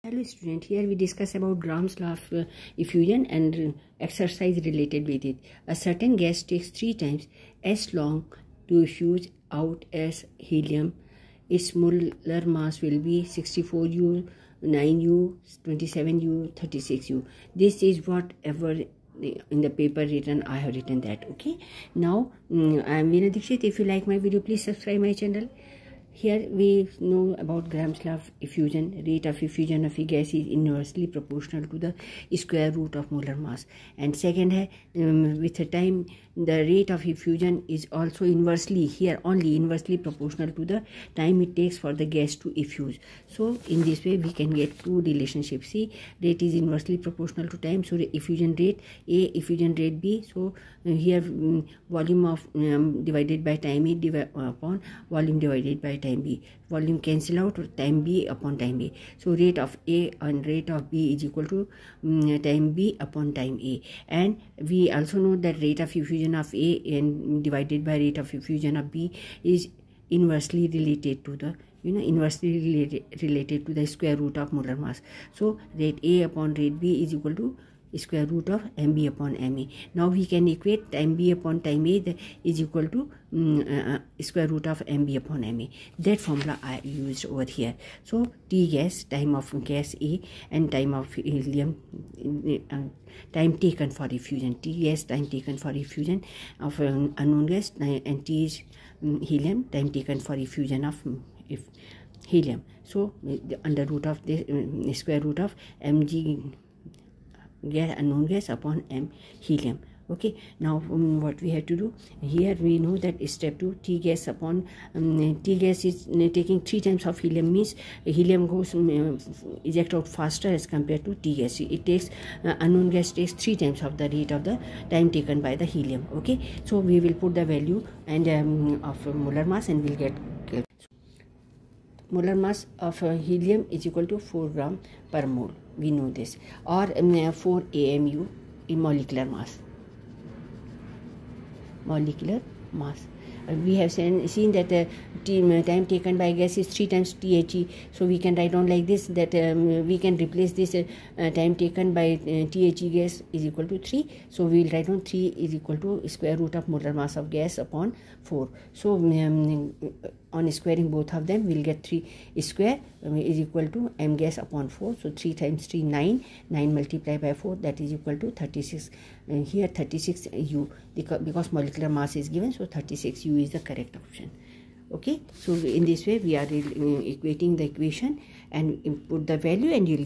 Hello student, here we discuss about Gram's law of effusion and exercise related with it. A certain gas takes 3 times as long to effuse out as helium. Its molar mass will be 64U, 9U, 27U, 36U. This is whatever in the paper written, I have written that. Okay. Now, I am Veena Dikshit. If you like my video, please subscribe my channel. Here we know about Gram's law of effusion. Rate of effusion of a gas is inversely proportional to the square root of molar mass. And second है, with the time the rate of effusion is also inversely proportional to the time it takes for the gas to effuse. So in this way we can get two relationships. See, rate is inversely proportional to time. So effusion rate A, effusion rate B. So here volume of divided by time A upon volume divided by time B. Volume cancel out, time B upon time A. So rate of A and rate of B is equal to time B upon time A. And we also know that rate of effusion of A and divided by rate of effusion of B is inversely related to the related to the square root of molar mass. So rate A upon rate B is equal to square root of mb upon ma. Now we can equate time b upon time a is equal to square root of mb upon ma. That formula I used over here. So T gas, time of gas A, and time of helium, time taken for effusion. T gas, time taken for effusion of unknown gas, and T is helium, time taken for effusion of helium. So the under root of the square root of mg gas, unknown gas, upon m helium. Okay, now what we have to do here, we know that step 2, T gas upon T gas is taking 3 times of helium, means helium goes eject out faster as compared to T gas. It takes unknown gas takes 3 times of the rate of the time taken by the helium. Okay, so we will put the value and of molar mass, and we'll get molar mass of helium is equal to 4 gram per mole. We know this, or 4 AMU in molecular mass. We have seen that time taken by gas is 3 times THE. So we can write down like this, that we can replace this time taken by THE gas is equal to 3. So we will write down 3 is equal to square root of molar mass of gas upon 4. So on squaring both of them, we will get 3 square is equal to m gas upon 4. So 3 times 3, 9. 9 multiplied by 4, that is equal to 36. Here 36U, because molecular mass is given, so 36U is the correct option. Okay, so in this way we are equating the equation and input the value, and you will get